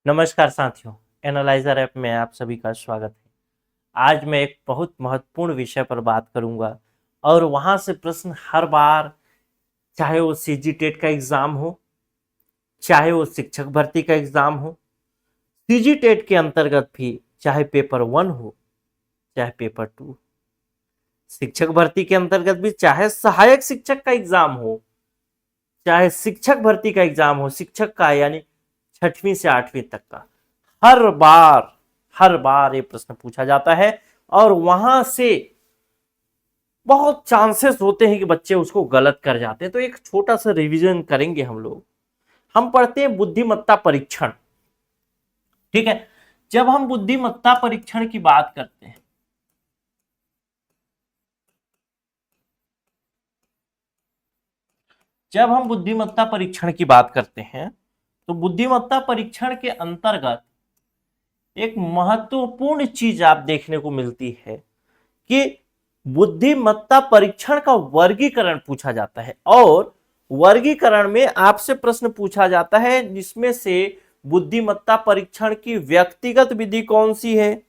नमस्कार साथियों, analyser app में आप सभी का स्वागत है। आज मैं एक बहुत महत्वपूर्ण विषय पर बात करूंगा और वहां से प्रश्न हर बार, चाहे वो सीजी टेट का एग्जाम हो, चाहे वो शिक्षक भर्ती का एग्जाम हो, सीजी टेट के अंतर्गत भी चाहे पेपर 1 हो, चाहे पेपर 2, शिक्षक भर्ती के अंतर्गत भी चाहे सहायक शिक्षक का एग्जाम हो, चाहे शिक्षक भर्ती का एग्जाम हो, शिक्षक का यानी 6वीं से 8वीं तक का, हर बार ये प्रश्न पूछा जाता है और वहां से बहुत चांसेस होते हैं कि बच्चे उसको गलत कर जाते हैं। तो एक छोटा सा रिवीजन करेंगे हम लोग। हम पढ़ते हैं बुद्धिमत्ता परीक्षण, ठीक है। जब हम बुद्धिमत्ता परीक्षण की बात करते हैं, जब हम बुद्धिमत्ता परीक्षण की बात करते हैं तो बुद्धिमत्ता परीक्षण के अंतर्गत एक महत्वपूर्ण चीज आप देखने को मिलती है कि बुद्धिमत्ता परीक्षण का वर्गीकरण पूछा जाता है और वर्गीकरण में आपसे प्रश्न पूछा जाता है जिसमें से बुद्धिमत्ता परीक्षण की व्यक्तिगत विधि कौन सी है,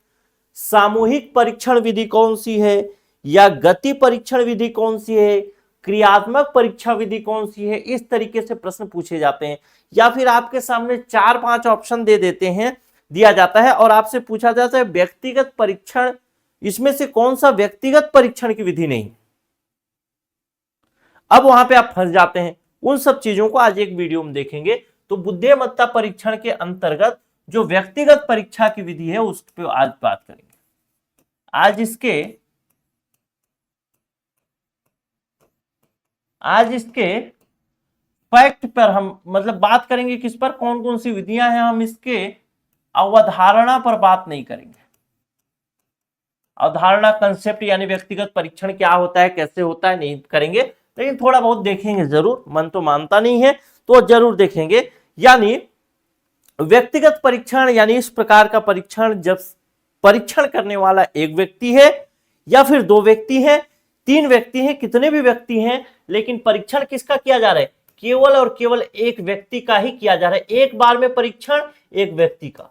सामूहिक परीक्षण विधि कौन सी है, या गति परीक्षण विधि कौन सी है, क्रियात्मक परीक्षा विधि कौन सी है। इस तरीके से प्रश्न पूछे जाते हैं या फिर आपके सामने 4-5 ऑप्शन दे देते हैं, दिया जाता है और आपसे पूछा जाता है व्यक्तिगत परीक्षण, इसमें से कौन सा व्यक्तिगत परीक्षण की विधि नहीं। अब वहां पे आप फंस जाते हैं। उन सब चीजों को आज एक वीडियो में देखेंगे। तो बुद्धिमत्ता परीक्षण के अंतर्गत जो व्यक्तिगत परीक्षा की विधि है उस पर आज बात करेंगे। आज इसके फैक्ट पर हम मतलब बात करेंगे, किस पर, कौन कौन सी विधियां हैं। हम इसके अवधारणा पर बात नहीं करेंगे। अवधारणा कंसेप्ट यानी व्यक्तिगत परीक्षण क्या होता है, कैसे होता है, नहीं करेंगे, लेकिन थोड़ा बहुत देखेंगे जरूर। मन तो मानता नहीं है तो जरूर देखेंगे। यानी व्यक्तिगत परीक्षण यानी इस प्रकार का परीक्षण जब परीक्षण करने वाला एक व्यक्ति है या फिर 2 व्यक्ति हैं, 3 व्यक्ति हैं, कितने भी व्यक्ति हैं, लेकिन परीक्षण किसका किया जा रहा है, केवल और केवल एक व्यक्ति का ही किया जा रहा है। एक बार में परीक्षण एक व्यक्ति का।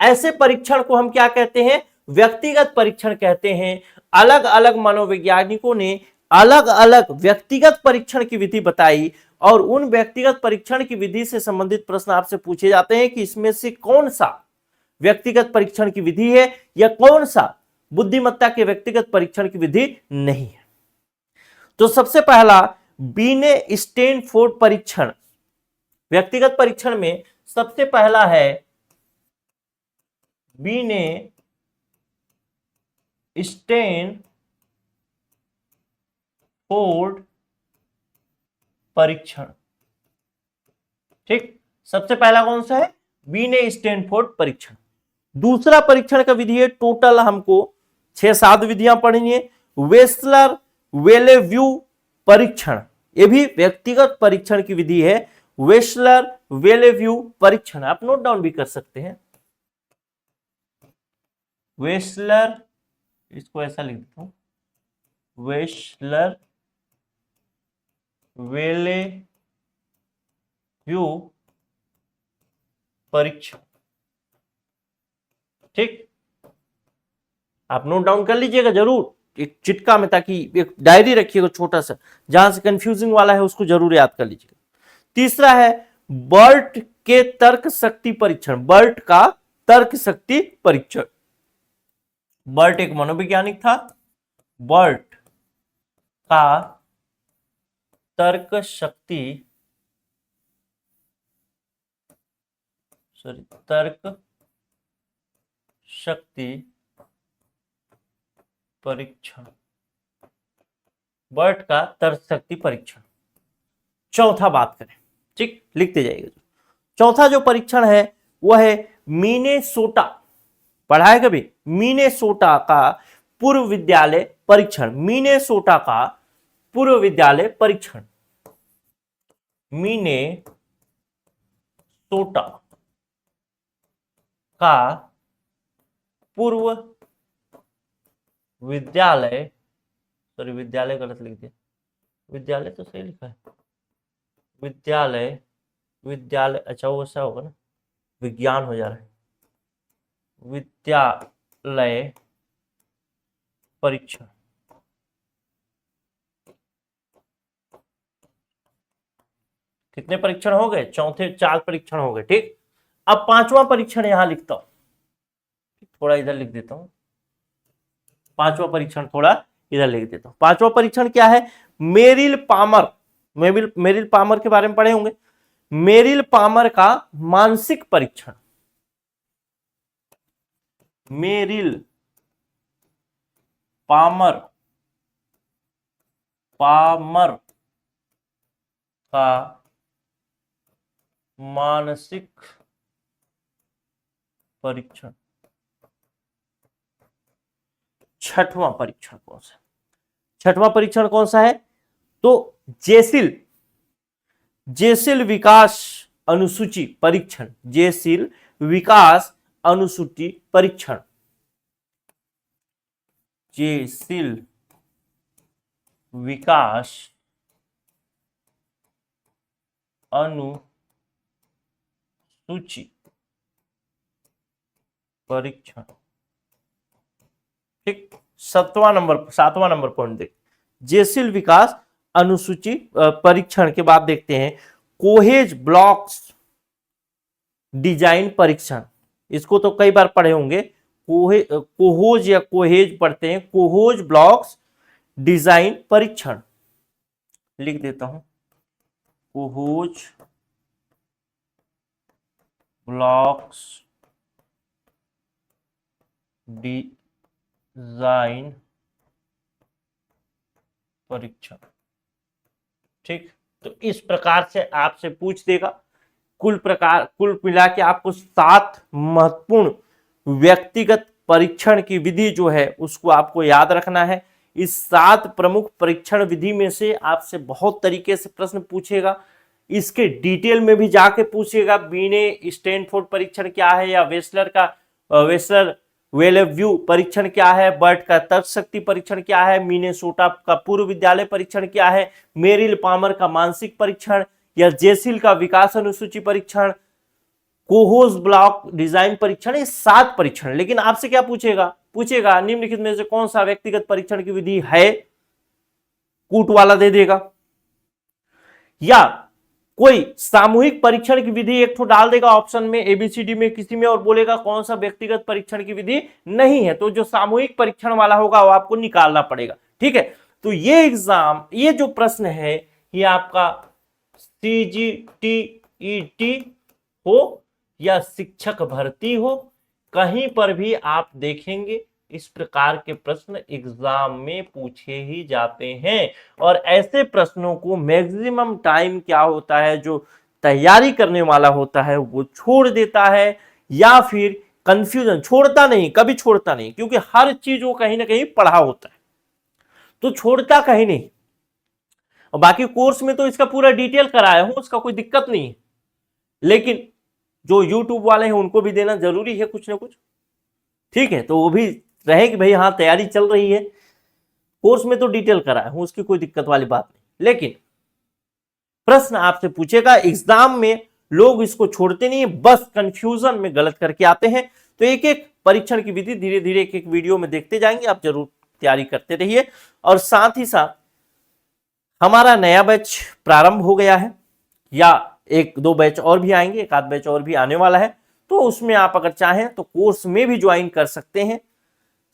ऐसे परीक्षण को हम क्या कहते हैं, व्यक्तिगत परीक्षण कहते हैं। अलग अलग मनोवैज्ञानिकों ने अलग अलग व्यक्तिगत परीक्षण की विधि बताई और उन व्यक्तिगत परीक्षण की विधि से संबंधित प्रश्न आपसे पूछे जाते हैं कि इसमें से कौन सा व्यक्तिगत परीक्षण की विधि है या कौन सा बुद्धिमत्ता के व्यक्तिगत परीक्षण की विधि नहीं है। तो सबसे पहला बीने स्टैनफोर्ड परीक्षण। व्यक्तिगत परीक्षण में सबसे पहला है बीने स्टैनफोर्ड परीक्षण, ठीक। सबसे पहला कौन सा है, बीने स्टैनफोर्ड परीक्षण। दूसरा परीक्षण का विधि है, टोटल हमको 6-7 विधियां पढ़नी है, वेस्लर वेलेव्यू परीक्षण। यह भी व्यक्तिगत परीक्षण की विधि है, वेस्लर वेलेव्यू परीक्षण। आप नोट डाउन भी कर सकते हैं। वेस्लर, इसको ऐसा लिख देता हूं, वेस्लर वेलेव्यू परीक्षण, ठीक। आप नोट डाउन कर लीजिएगा जरूर एक चिटका में, ताकि एक डायरी रखिएगा छोटा सा, जहां से कंफ्यूजिंग वाला है उसको जरूर याद कर लीजिएगा। तीसरा है बर्ट के तर्क शक्ति परीक्षण। बर्ट का तर्क शक्ति परीक्षण। बर्ट एक मनोवैज्ञानिक था। बर्ट का तर्क शक्ति परीक्षण। बर्ट का तर्क शक्ति परीक्षण। चौथा बात करें, ठीक, लिखते जाइएगा। चौथा जो परीक्षण है वह है मिनेसोटा, पढ़ा है कभी, मिनेसोटा का पूर्व विद्यालय परीक्षण। मिनेसोटा का पूर्व विद्यालय परीक्षण। मिनेसोटा का पूर्व विद्यालय, सॉरी विद्यालय गलत लिख दिया, विद्यालय तो सही लिखा है, विद्यालय, अच्छा वो ऐसा होगा ना, विज्ञान हो जा रहा है, विद्यालय परीक्षण। कितने परीक्षण हो गए? चौथे 4 परीक्षण हो गए। ठीक, अब 5वां परीक्षण यहां लिखता हूं, थोड़ा इधर लिख देता हूं। 5वां परीक्षण थोड़ा इधर लिख देता हूं। 5वां परीक्षण क्या है? Merrill Palmer. मेरिल पामर के बारे में पढ़े होंगे। मेरिल पामर का मानसिक परीक्षण। मेरिल पामर का मानसिक परीक्षण। 6वां परीक्षण कौन सा? 6वां परीक्षण कौन सा है? तो जेसिल विकास अनुसूची परीक्षण। जेसिल विकास अनुसूची परीक्षण। जेसिल विकास अनुसूची परीक्षण। ठीक, 7वां नंबर पॉइंट देख, जेसिल विकास अनुसूची परीक्षण के बाद देखते हैं कोहेज ब्लॉक्स डिजाइन परीक्षण। इसको तो कई बार पढ़े होंगे, कोहोज या कोहेज पढ़ते हैं, कोहोज ब्लॉक्स डिजाइन परीक्षण। लिख देता हूं, कोहोज ब्लॉक्स डिजाइन परीक्षण। ठीक, तो इस प्रकार से आपसे पूछ देगा। कुल मिला के आपको 7 महत्वपूर्ण व्यक्तिगत परीक्षण की विधि जो है उसको आपको याद रखना है। इस 7 प्रमुख परीक्षण विधि में से आपसे बहुत तरीके से प्रश्न पूछेगा। इसके डिटेल में भी जाके पूछेगा, बीने स्टैनफोर्ड परीक्षण क्या है, या वेस्लर वेलेव्यू परीक्षण क्या है, बर्ट का तर्क शक्ति परीक्षण क्या है, मिनेसोटा का पूर्व विद्यालय परीक्षण क्या है, मेरिल पामर का मानसिक परीक्षण, या जेसिल का विकास अनुसूची परीक्षण, कोहोज ब्लॉक डिजाइन परीक्षण। ये 7 परीक्षण। लेकिन आपसे क्या पूछेगा निम्नलिखित में से कौन सा व्यक्तिगत परीक्षण की विधि है, कूट वाला दे देगा, या कोई सामूहिक परीक्षण की विधि एक तो डाल देगा ऑप्शन में, एबीसीडी में किसी में, और बोलेगा कौन सा व्यक्तिगत परीक्षण की विधि नहीं है। तो जो सामूहिक परीक्षण वाला होगा वो आपको निकालना पड़ेगा। ठीक है, तो ये जो प्रश्न है ये आपका CGTET हो या शिक्षक भर्ती हो, कहीं पर भी आप देखेंगे इस प्रकार के प्रश्न एग्जाम में पूछे ही जाते हैं। और ऐसे प्रश्नों को मैक्सिमम टाइम क्या होता है, जो तैयारी करने वाला होता है वो छोड़ देता है, या फिर कंफ्यूजन कभी छोड़ता नहीं, क्योंकि हर चीज वो कहीं ना कहीं पढ़ा होता है तो छोड़ता कहीं नहीं। और बाकी कोर्स में तो इसका पूरा डिटेल कराया हूं, उसका कोई दिक्कत नहीं है, लेकिन जो यूट्यूब वाले हैं उनको भी देना जरूरी है कुछ ना कुछ। ठीक है, तो वो भी रहे कि भाई हाँ तैयारी चल रही है, कोर्स में तो डिटेल कराया हूं, उसकी कोई दिक्कत वाली बात नहीं। लेकिन प्रश्न आपसे पूछेगा एग्जाम में, लोग इसको छोड़ते नहीं है, बस कंफ्यूजन में गलत करके आते हैं। तो एक एक परीक्षण की विधि धीरे धीरे एक एक वीडियो में देखते जाएंगे, आप जरूर तैयारी करते रहिए। और साथ ही साथ हमारा नया बैच प्रारंभ हो गया है, या 1-2 बैच और भी आएंगे, 1 आध बैच और भी आने वाला है, तो उसमें आप अगर चाहें तो कोर्स में भी ज्वाइन कर सकते हैं।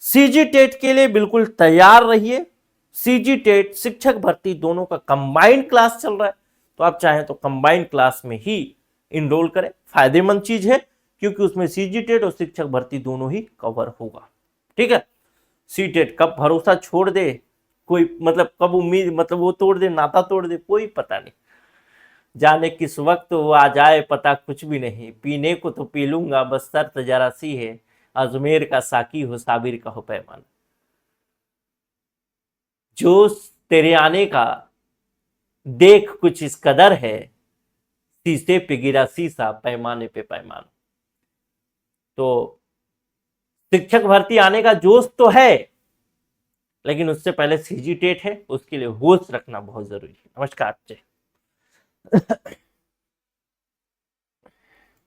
सीजी टेट के लिए बिल्कुल तैयार रहिए। सीजी टेट शिक्षक भर्ती दोनों का कंबाइंड क्लास चल रहा है, तो आप चाहें तो कंबाइंड क्लास में ही इनरोल करें, फायदेमंद चीज है, क्योंकि उसमें सीजी टेट और शिक्षक भर्ती दोनों ही कवर होगा। ठीक है, सी टेट कब भरोसा छोड़ दे कोई, मतलब कब उम्मीद, मतलब वो तोड़ दे, नाता तोड़ दे, कोई पता नहीं, जाने किस वक्त वो आ जाए पता कुछ भी नहीं, पीने को तो पी लूंगा बस शर्त जरा सी है, अजमेर का साकी हो साबिर का हो पैमाना, जो तेरे आने का देख कुछ इस कदर है, शीशे पे गिरा शीशा पैमाने पे पैमाना। तो शिक्षक भर्ती आने का जोश तो है, लेकिन उससे पहले सीजी टेट है, उसके लिए होश रखना बहुत जरूरी है। नमस्कार।